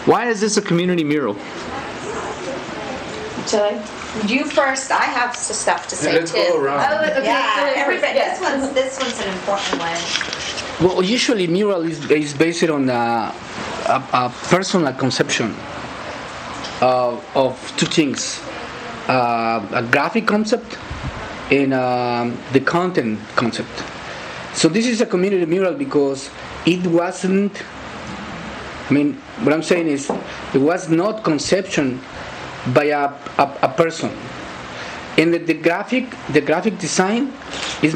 Why is this a community mural? You first. I have some stuff to say Let's too. go around. Oh, okay. Yeah, Everybody. this one's an important one. Well, usually mural is based on a personal conception of two things: a graphic concept and the content concept. So this is a community mural because it wasn't. I mean, what I'm saying is, it was not conception by a person, and the graphic design is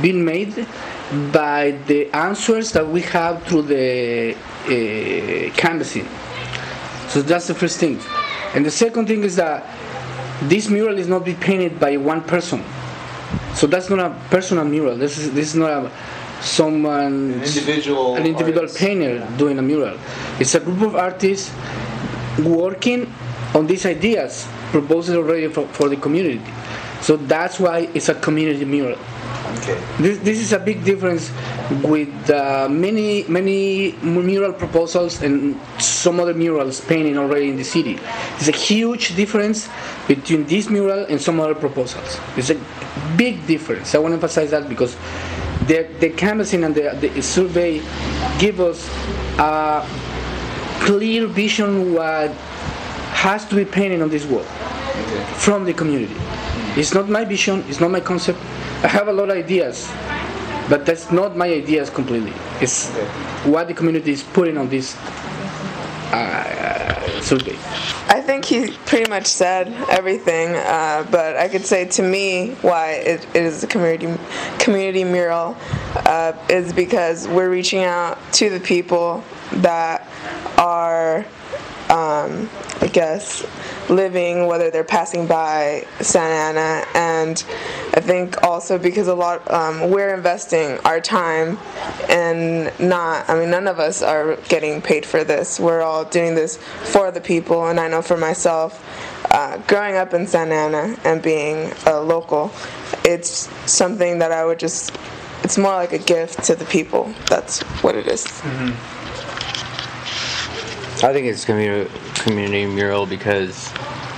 being made by the answers that we have through the canvassing. So that's the first thing, and the second thing is that this mural is not being painted by one person. So that's not a personal mural. This is not an individual painter doing a mural. It's a group of artists working on these ideas proposed already for the community. So that's why it's a community mural. Okay. This is a big difference with many mural proposals and some other murals painting already in the city. It's a huge difference between this mural and some other proposals. It's a big difference. I want to emphasize that because the canvassing and the survey give us a clear vision what has to be painted on this wall from the community. It's not my vision, it's not my concept. I have a lot of ideas, but that's not my ideas completely. It's what the community is putting on this survey. I think he pretty much said everything, but I could say to me why it is a community mural is because we're reaching out to the people that are, I guess, living, whether they're passing by Santa Ana, and I think also because we're investing our time and none of us are getting paid for this. We're all doing this for the people, and I know for myself, growing up in Santa Ana and being a local, it's something that it's more like a gift to the people. That's what it is. Mm-hmm. I think it's community mural because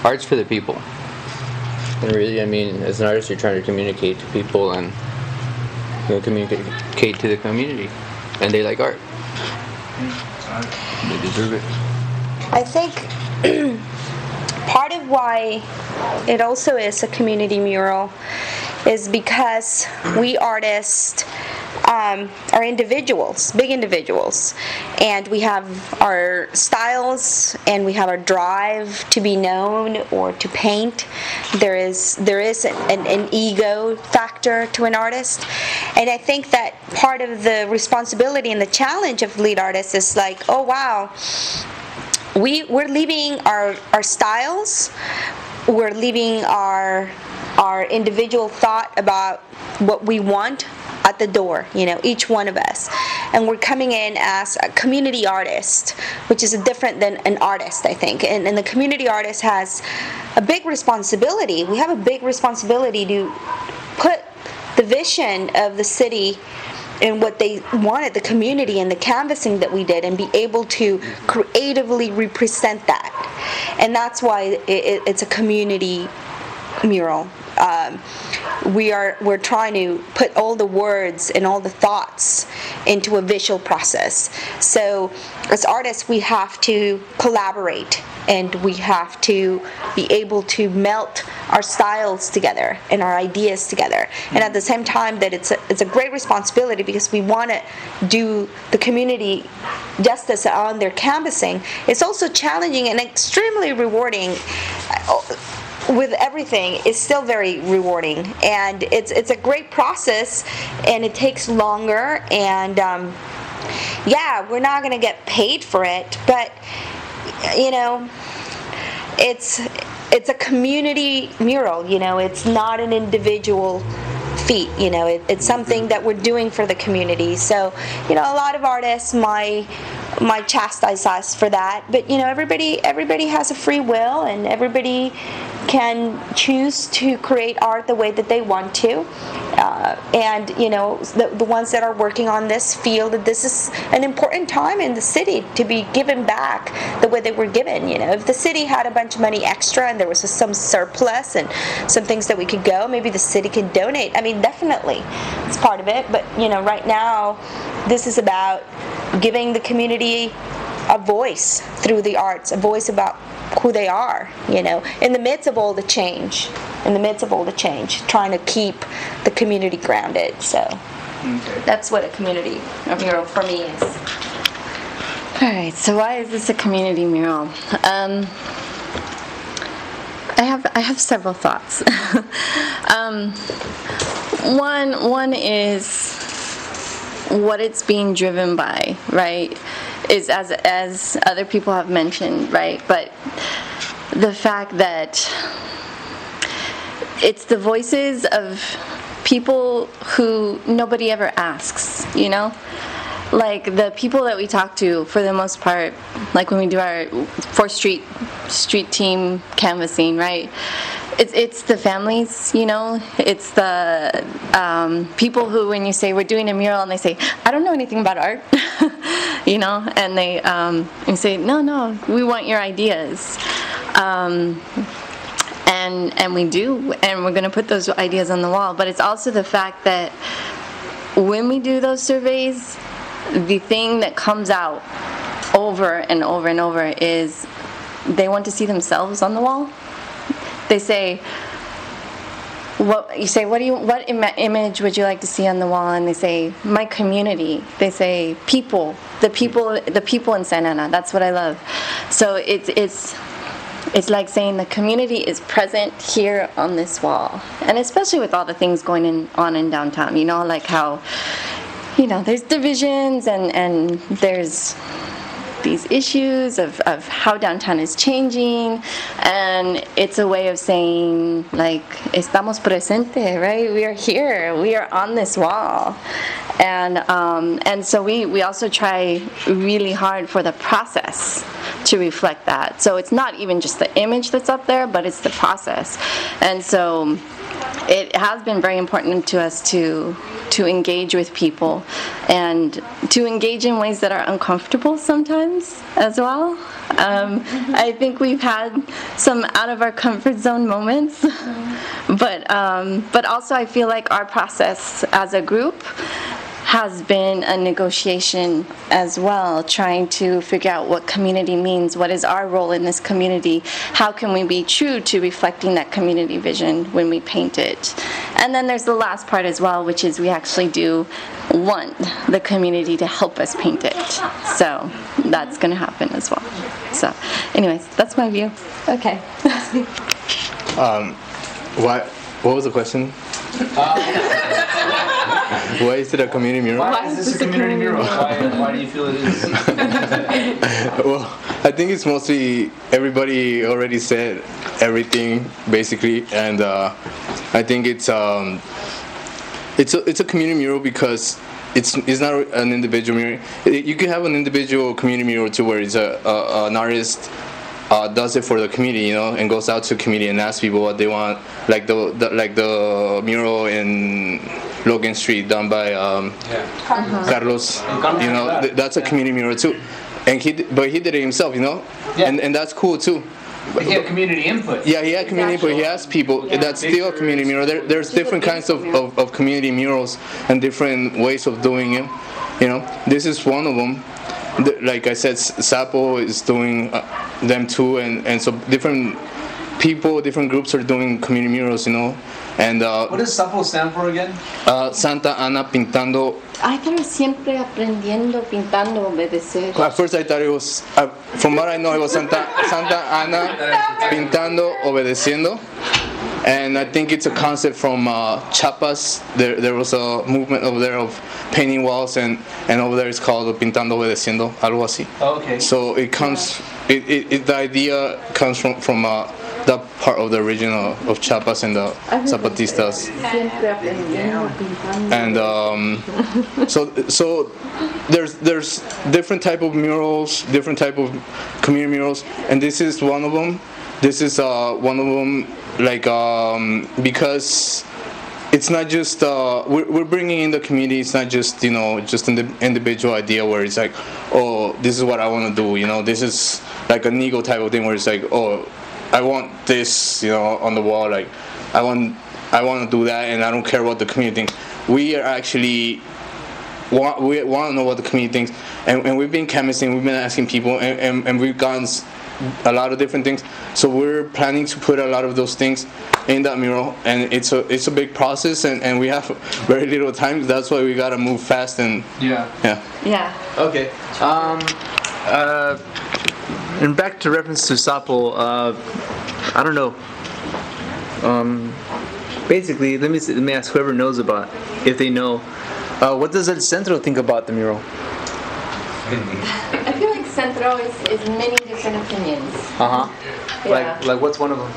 art's for the people. And really, I mean, as an artist, you're trying to communicate to people and communicate to the community, and they like art. They deserve it. I think part of why it also is a community mural is because we artists are individuals, big individuals, and we have our styles and we have our drive to be known or to paint. There is an ego factor to an artist, and I think that part of the responsibility and the challenge of lead artists is like, oh wow, we're leaving our styles, we're leaving our individual thought about what we want at the door, each one of us, and we're coming in as a community artist, which is different than an artist, I think, and the community artist has a big responsibility. We have a big responsibility to put the vision of the city and what they wanted, the community and the canvassing that we did, and be able to creatively represent that, and that's why it's a community mural. We're trying to put all the words and all the thoughts into a visual process. So as artists, we have to collaborate, and we have to be able to melt our styles together and our ideas together. And at the same time, that it's a great responsibility because we want to do the community justice on their canvassing. It's also challenging and extremely rewarding. With everything, it's still very rewarding, and it's a great process, and it takes longer, and we're not going to get paid for it, but it's a community mural. It's not an individual feat. It's something that we're doing for the community. So a lot of artists might chastise us for that, but everybody has a free will, and everybody can choose to create art the way that they want to. And the ones that are working on this feel that this is an important time in the city to be given back the way they were given. If the city had a bunch of money extra and there was some surplus and some things that we could go, maybe the city can donate. I mean, definitely it's part of it, but right now this is about giving the community a voice through the arts, a voice about who they are, in the midst of all the change, trying to keep the community grounded. So that's what a community mural for me is. All right, so why is this a community mural? I have several thoughts. One is what it's being driven by, right? Is as other people have mentioned, right? But the fact that it's the voices of people who nobody ever asks, like the people that we talk to for the most part, like when we do our 4th Street team canvassing, right? It's the families, it's the people who, when you say we're doing a mural, and they say, I don't know anything about art, and they and say, no, we want your ideas. And we do, and we're going to put those ideas on the wall. But it's also the fact that when we do those surveys, the thing that comes out over and over and over is they want to see themselves on the wall. They say, what image would you like to see on the wall? And they say, my community. They say, people, the people in Santa Ana. That's what I love. So it's like saying the community is present here on this wall. And especially with all the things going on in downtown, like how, there's divisions and there's these issues of how downtown is changing, and it's a way of saying, like, estamos presente, right? We are here, we are on this wall. And so we also try really hard for the process to reflect that. So it's not even just the image that's up there, but it's the process. And so it has been very important to us to engage with people and to engage in ways that are uncomfortable sometimes as well. I think we've had some out of our comfort zone moments, but also I feel like our process as a group has been a negotiation as well, trying to figure out what community means, what is our role in this community, how can we be true to reflecting that community vision when we paint it. And then there's the last part as well, which is we actually do want the community to help us paint it. So that's going to happen as well. So anyways, that's my view. Okay. What was the question? Why is it a community mural? Why is this a community mural? Why do you feel it is? Well, I think it's mostly everybody already said everything basically, and I think it's a community mural because it's not an individual mural. You can have an individual community mural too, where it's an artist does it for the community, and goes out to the community and asks people what they want, like the mural in Logan Street done by Carlos. That's a community mural too, and he did it himself, and that's cool too. But he had community input. Yeah, he had community input. He asked people. That's still a community mural. There's different kinds of community murals and different ways of doing it. This is one of them. Like I said, Sapo is doing them too, and so different people, different groups are doing community murals, And what does Sapo stand for again? Santa Ana Pintando. I thought it was siempre aprendiendo, pintando, obedecer. At first I thought it was, from what I know, it was Santa Ana Pintando, Obedeciendo. And I think it's a concept from Chiapas. There was a movement over there of painting walls, and over there it's called Pintando Obedeciendo, algo así. Oh, okay. So it comes, the idea comes from that part of the original of Chiapas and the Zapatistas. And so there's different type of murals, different type of community murals, and this is one of them. this is one of them. Like because it's not just we're bringing in the community. It's not just just an individual idea where it's like, oh, this is what I want to do. This is like an ego type of thing where it's like, oh, I want this on the wall. Like I want to do that, and I don't care what the community thinks. We are actually want to know what the community thinks, and we've been canvassing. We've been asking people, and we've gotten a lot of different things. So we're planning to put a lot of those things in that mural, and it's a big process, and we have very little time. That's why we gotta move fast and Yeah. Okay. And back to reference to Sapo, I don't know. Basically, let me ask whoever knows about, if they know, what does El Centro think about the mural? I feel like Centro is many different opinions. Yeah. Like what's one of them?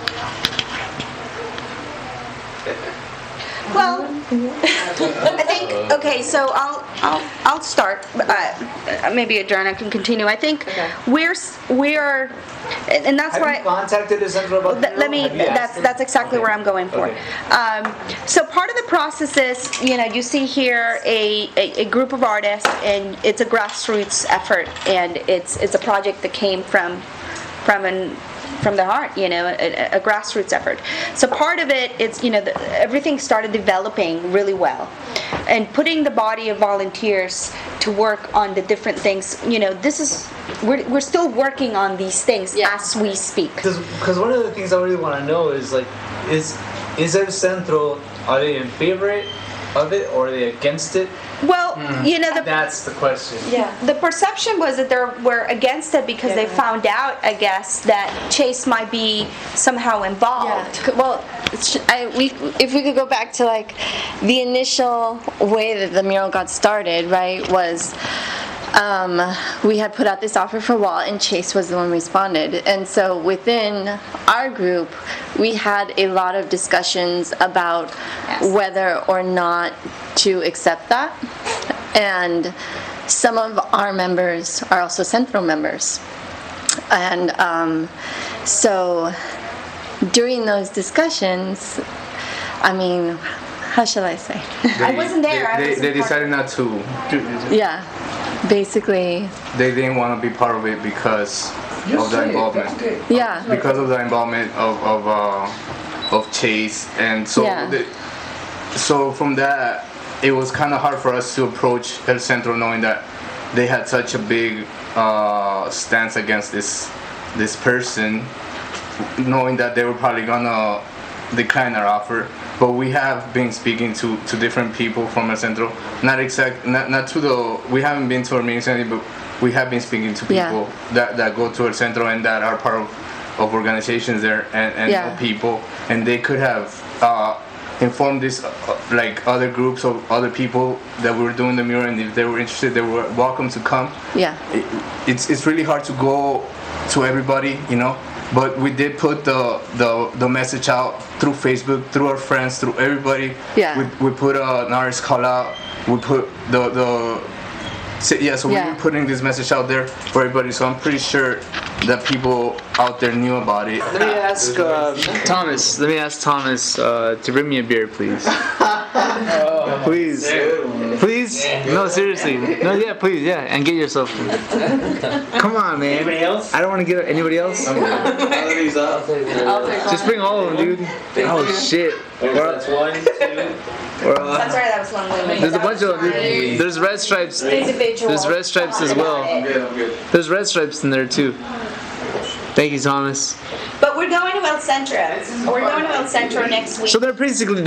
Well, I think, okay, so I'll start. Maybe Adriana can continue. I think we're and that's why. Have you contacted the Centro about the mural? That's exactly where I'm going for. Okay. So part of the process is, you see here a group of artists, and it's a grassroots effort, and it's a project that came from the heart, a grassroots effort. So part of it, it's everything started developing really well, and putting the body of volunteers to work on the different things. This is we're still working on these things as we speak. Because one of the things I really want to know is is El Centro, are they in favor of it or are they against it? Well, that's the question. Yeah, the perception was that they were against it because they found out, I guess, that Chase might be somehow involved. Yeah. Well, if we could go back to like the initial way that the mural got started, right, was we had put out this offer for wall, and Chase was the one who responded. And so within our group, we had a lot of discussions about whether or not to accept that. And some of our members are also Centro members. And so during those discussions, I mean, how shall I say? I wasn't there. They decided not to. Yeah. Basically, They didn't want to be part of it because of the involvement. yeah. Because of the involvement of Chase, and so so from that, it was kind of hard for us to approach El Centro, knowing that they had such a big stance against this person, knowing that they were probably gonna decline our offer. But we have been speaking to different people from El Centro. Not to the. We haven't been to our meetings, but we have been speaking to people that go to El Centro and that are part of organizations there and know people, and they could have informed this like other groups of other people that were doing the mural, and if they were interested, they were welcome to come. Yeah. It's really hard to go to everybody, But we did put the message out through Facebook, through our friends, through everybody. Yeah. We put an artist call out. We put so we were putting this message out there for everybody. So I'm pretty sure that people out there knew about it. Let me ask Thomas. Let me ask Thomas to bring me a beer, please. Please. Please? No, seriously. No, yeah, please, yeah. And get yourself. Come on, man. Anybody else? I don't want to get anybody else. Just bring all of them, dude. Oh, shit. That's 1, 2. That's right, that was one way. There's a bunch of them. There's red stripes. Individual. There's red stripes as well. There's red stripes in there, too. Thank you, Thomas. But we're going to El Centro. We're going to El Centro next week. So they're basically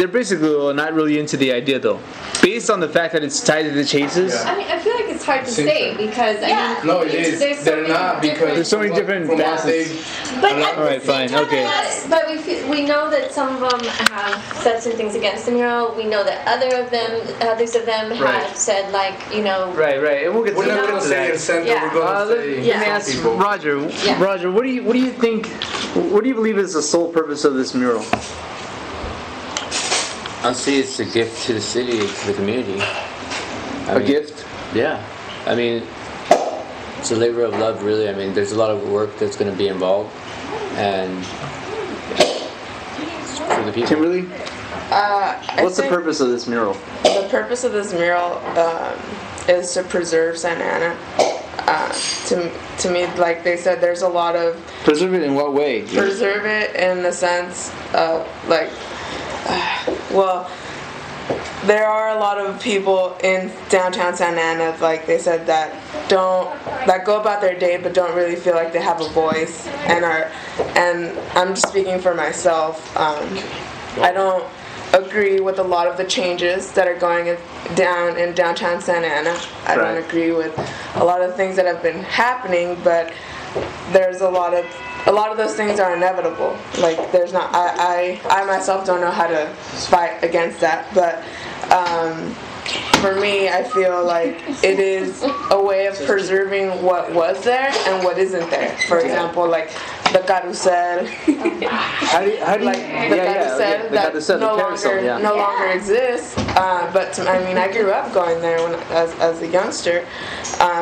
not really into the idea, though, based on the fact that it's tied to the chases. I mean, I feel like it's hard to say because I mean, No, it is. They're not because There's so many different facets. But All right, fine, okay. But we know that some of them have said some things against the mural. We know that others of them have said like, Right, and we'll get to we're not gonna say El Centro. We're gonna say Let me ask Roger. Roger, what do you think? What do you believe is the sole purpose of this mural? I'll say it's a gift to the city, to the community. A gift? Yeah. I mean, it's a labor of love, really. I mean, there's a lot of work that's going to be involved. and for the people. Kimberly, I what's the think purpose of this mural? The purpose of this mural is to preserve Santa Ana. To me, like they said, there's a lot of Preserve it in what way? preserve it in the sense of like, well, there are a lot of people in downtown Santa Ana, like they said, that go about their day but don't really feel like they have a voice, and I'm just speaking for myself. I don't agree with a lot of the changes that are going down in downtown Santa Ana. I don't agree with a lot of things that have been happening, but there's a lot of those things are inevitable. Like there's not, I myself don't know how to fight against that, but for me, I feel like it is a way of preserving what was there and what isn't there. For example, like the carusel, How do you, the carusel that no longer exists. But I grew up going there as a youngster.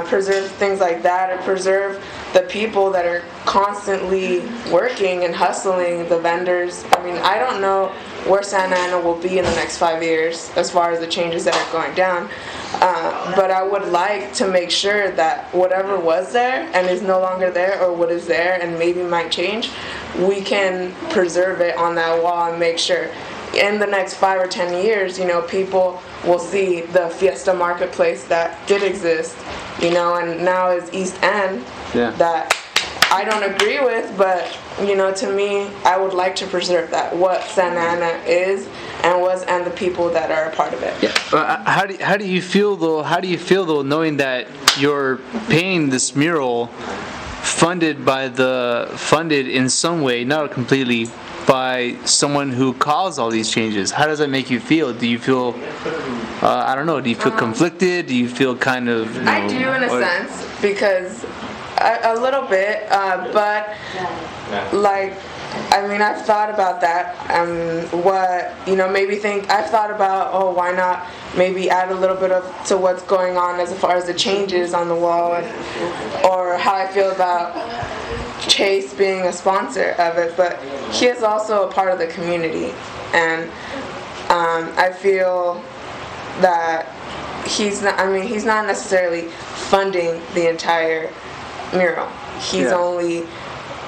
Preserve things like that, or preserve the people that are constantly working and hustling, the vendors. I don't know where Santa Ana will be in the next 5 years as far as the changes that are going down. But I would like to make sure that whatever was there and is no longer there, or what is there and maybe might change, we can preserve it on that wall and make sure in the next 5 or 10 years, people will see the Fiesta Marketplace that did exist, and now is East End, that I don't agree with, but to me, I would like to preserve that, what Santa Ana is and was, and the people that are a part of it. How do you feel though, knowing that you're paying this mural funded in some way, not completely, by someone who caused all these changes? How does that make you feel? Do you feel I don't know, do you feel conflicted? Do you feel kind of I do, in a sense, because a little bit, but like I've thought about that. I've thought about, why not maybe add a little bit to what's going on as far as the changes on the wall, or how I feel about Chase being a sponsor of it. But he is also a part of the community, and I feel that he's not necessarily funding the entire mural. He's only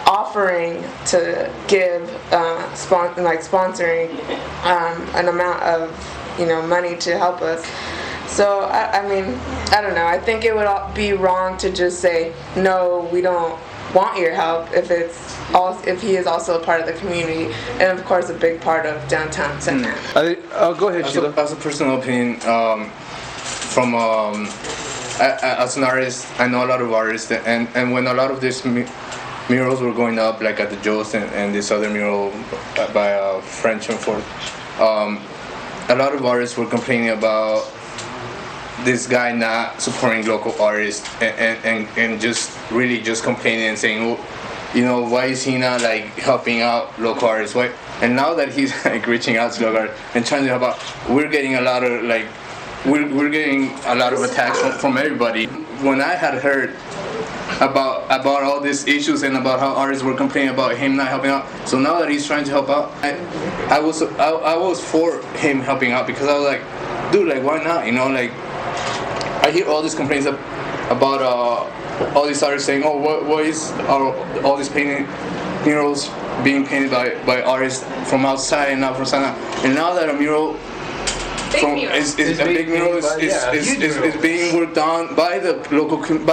offering to give sponsoring an amount of money to help us. So I don't know, I think it would be wrong to just say no, we don't want your help if he is also a part of the community, and of course a big part of downtown Santa Ana. Go ahead, Sheila. As a personal opinion, as an artist, I know a lot of artists, and when a lot of these murals were going up, like at the Joe's and this other mural by French and Ford, a lot of artists were complaining about this guy not supporting local artists, and just complaining and saying, why is he not like helping out local artists? Why? And now that he's like reaching out to local artists and trying to help out, we're getting a lot of we're getting a lot of attacks from everybody. When I had heard about all these issues and about how artists were complaining about him not helping out, so now that he's trying to help out, I was for him helping out, because I was like, dude, like why not? I hear all these complaints about all these artists saying, what is all these murals being painted by artists from outside and not from Santa Ana, and now that a mural is being worked on by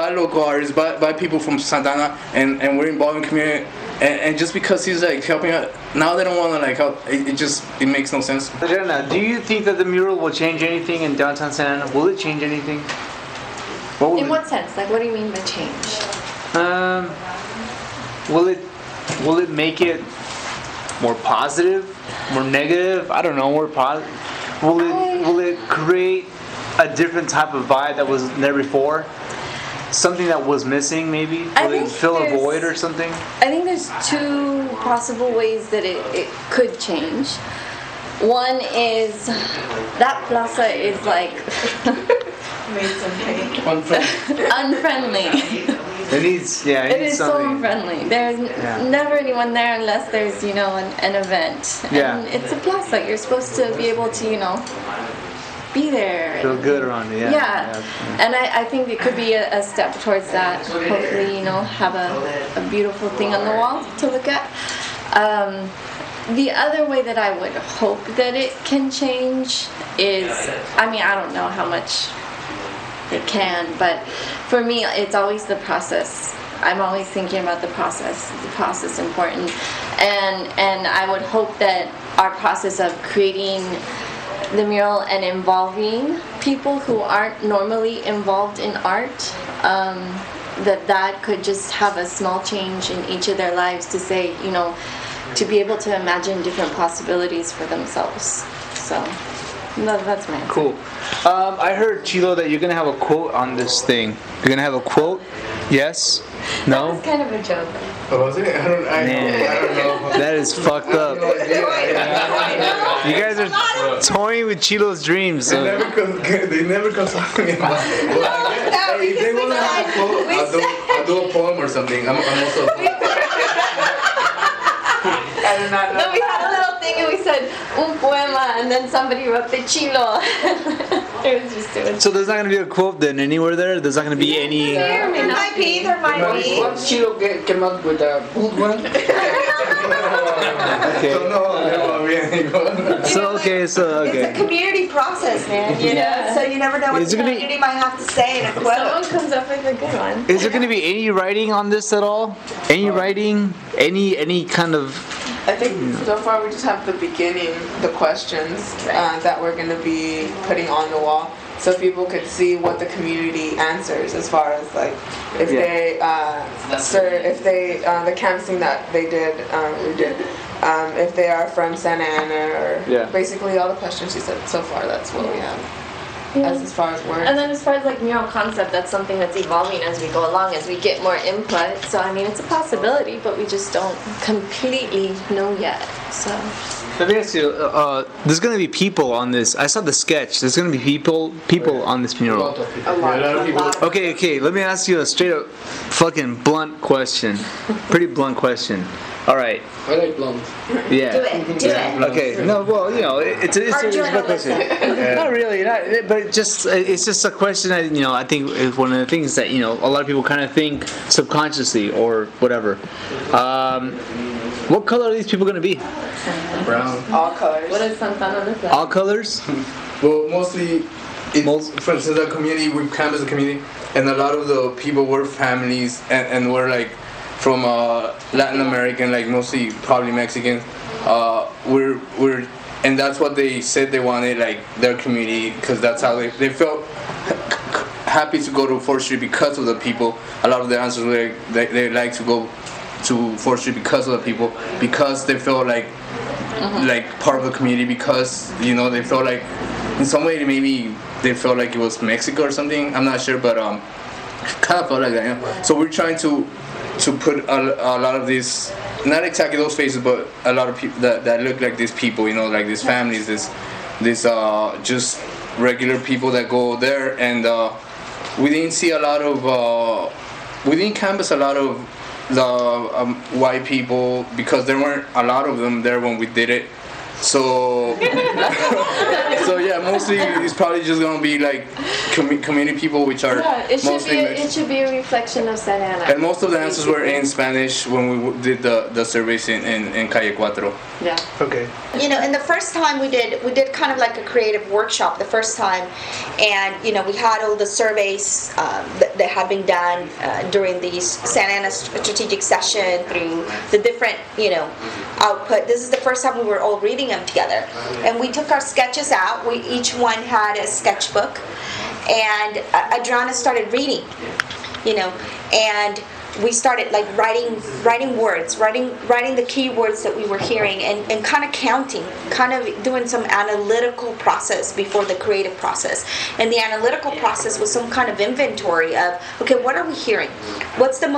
local artists, by people from Santana, and we're involved in community, and just because he's like helping out, now they don't want to like help. It makes no sense. Adriana, do you think that the mural will change anything in downtown Santa Ana? Will it change anything? In what sense? Like, what do you mean by change? Will it make it more positive, more negative? I don't know, more positive. Will it create a different type of vibe that was there before? Something that was missing, maybe? Will it fill a void or something? I think there's two possible ways that it could change. One is that Plaza is like unfriendly. It needs, yeah, It needs is so something. unfriendly. There's never anyone there unless there's, an event. Yeah. And it's a plaza. You're supposed to be able to, be there. Feel good around it, yeah. Yeah. And I think it could be a step towards that. Hopefully, have a beautiful thing on the wall to look at. The other way that I would hope that it can change is, I don't know how much it can, but for me, it's always the process. I'm always thinking about the process. Is the process important? And I would hope that our process of creating the mural and involving people who aren't normally involved in art, that could just have a small change in each of their lives to say, to be able to imagine different possibilities for themselves. So that's my answer. Cool. I heard, Chilo, that you're going to have a quote on this thing. You're going to have a quote? Yes? No? It's kind of a joke. Oh, was it? I don't know. That is fucked up. You guys are toying with Chilo's dreams. They never consult me about it. Well, if they want to have a quote, I'll do a poem or something. I'm also a poet. I do not know. No, we had a little thing and we said un poema, and then somebody wrote the Chilo. It was just doing. So there's not going to be a quote then anywhere there? There's not going to be any... There might be. Once Chilo came up with a good one. Okay. Okay. It's a community process, man. Yeah. So you never know what Is the it gonna be- community might have to say in a quote. Someone comes up with a good one. Is there going to be any writing on this at all? Any writing? Any kind of... I think so far we just have the beginning, the questions that we're going to be putting on the wall, so people could see what the community answers as far as like if they the canvassing that they did, we did. If they are from Santa Ana or basically all the questions she said so far. That's what we have. As far as words. And then as far as like mural concept, that's something that's evolving as we go along, as we get more input. So it's a possibility, but we just don't completely know yet. So Let me ask you, there's going to be people on this. I saw the sketch. There's going to be people on this mural. A lot of people. Okay, let me ask you a straight up fucking blunt question. Pretty blunt question. All right. I like blonde. Yeah. Do it. Okay. No. Well, it's a good question. Not really. But it's just a question. I think is one of the things that a lot of people kind of think subconsciously or whatever. What color are these people going to be? Brown. All colors. what is Santana look like? All colors. Well, mostly, for instance, the community, we canvass the community, and a lot of the people were families, and were like from Latin American, like mostly probably Mexicans. We're and that's what they said they wanted, like their community, because that's how they felt happy to go to 4th Street because of the people. A lot of the answers were they like to go to 4th Street because of the people, because they felt like part of the community, because they felt like in some way maybe they felt like it was Mexico or something. I'm not sure, but kind of felt like that. So we're trying to put a lot of these, not exactly those faces, but a lot of people that look like these people, like these families, this just regular people that go there, and we didn't see a lot of we didn't canvass a lot of the white people, because there weren't a lot of them there when we did it. So yeah, mostly it's probably just gonna be like community people, which are mostly it should be a reflection of Santa Ana. And most of the answers were in Spanish when we did the surveys in Calle Cuatro. Yeah. Okay. And the first time we did kind of like a creative workshop the first time, and we had all the surveys that had been done during the Santa Ana strategic session through the different output. This is the first time we were all reading them together, and we took our sketches out. We each one had a sketchbook, and Adriana started reading, and we started like writing words, writing the key words that we were hearing, and kind of counting, kind of doing some analytical process before the creative process. And the analytical process was some kind of inventory of, okay, what are we hearing? What's the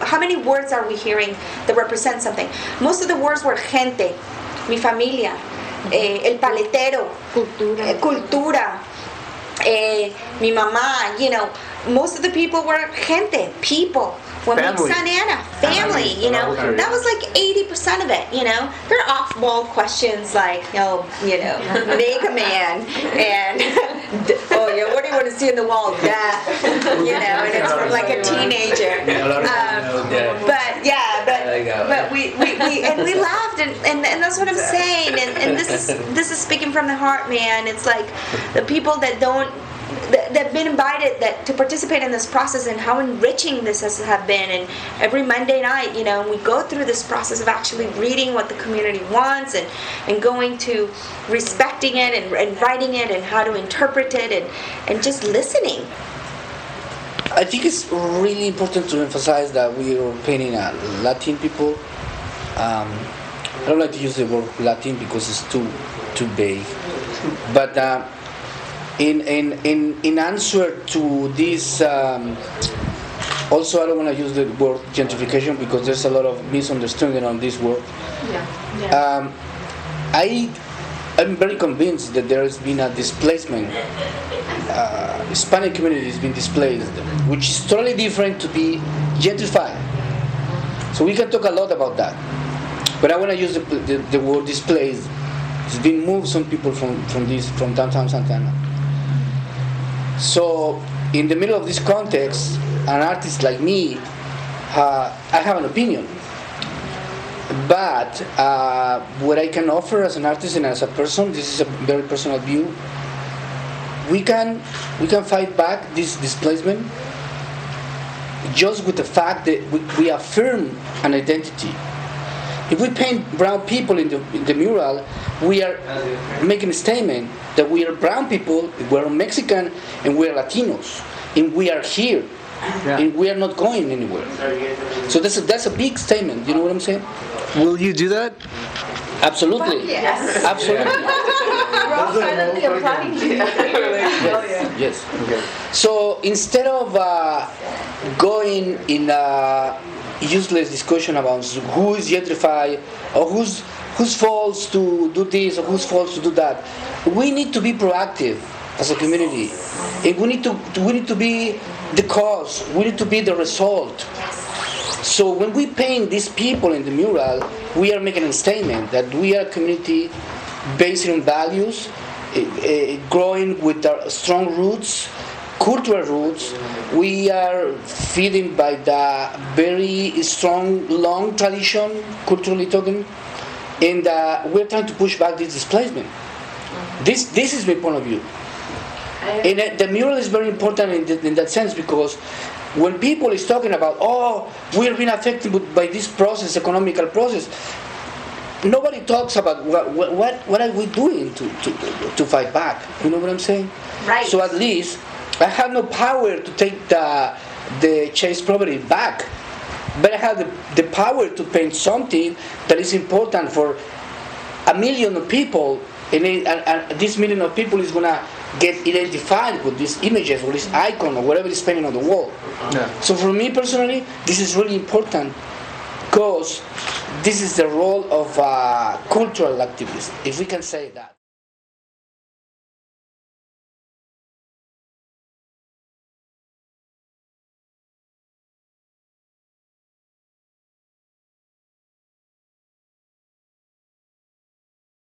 how many words are we hearing that represent something? Most of the words were gente, mi familia, el paletero, cultura, mi mamá, you know, most of the people were people. When we Santa Ana, family, you know, that was like 80% of it, you know. There are off-ball questions like, Mega Man, and oh yeah, what do you want to see in the wall? Death, you know, and it's from like a teenager. But we laughed, and that's what I'm saying, and this is speaking from the heart, man. It's like the people that have been invited to participate in this process, and how enriching this has been. And every Monday night, you know, we go through this process of actually reading what the community wants, and going to respecting it, and writing it, and how to interpret it, and just listening. I think it's really important to emphasize that we are painting Latin people. I don't like to use the word Latin because it's too vague, but in answer to this, also I don't want to use the word gentrification because there's a lot of misunderstanding on this word. I'm very convinced that there has been a displacement. Hispanic community has been displaced, which is totally different to be gentrified. So we can talk a lot about that, but I want to use the word displaced. It's been moved some people from downtown Santa Ana. So in the middle of this context, an artist like me, I have an opinion. But what I can offer as an artist and as a person, this is a very personal view, we can fight back this displacement just with the fact that we affirm an identity. If we paint brown people in the mural, we are making a statement that we are brown people, we are Mexican, and we are Latinos, and we are here, and we are not going anywhere. So that's a big statement. You know what I'm saying? Will you do that? Absolutely. Yes. Absolutely. We're all silently applauding you. Yes. Okay. So instead of going in a useless discussion about who is gentrified or who's faults to do this or whose faults to do that, we need to be proactive as a community, and we need to be the cause. We need to be the result. So when we paint these people in the mural, we are making a statement that we are a community based on values, growing with our strong roots, cultural roots. We are feeding by the very strong, long tradition, culturally talking, and we're trying to push back this displacement. This is my point of view. And the mural is very important in that sense, because when people is talking about, we're being affected by this process, economical process, nobody talks about what are we doing to fight back. You know what I'm saying? Right. So at least I have no power to take the Chase property back, but I have the power to paint something that is important for 1 million of people, and this 1 million of people is gonna get identified with these images or this icon or whatever is painted on the wall. Yeah. So for me personally, this is really important, because this is the role of a cultural activist, if we can say that.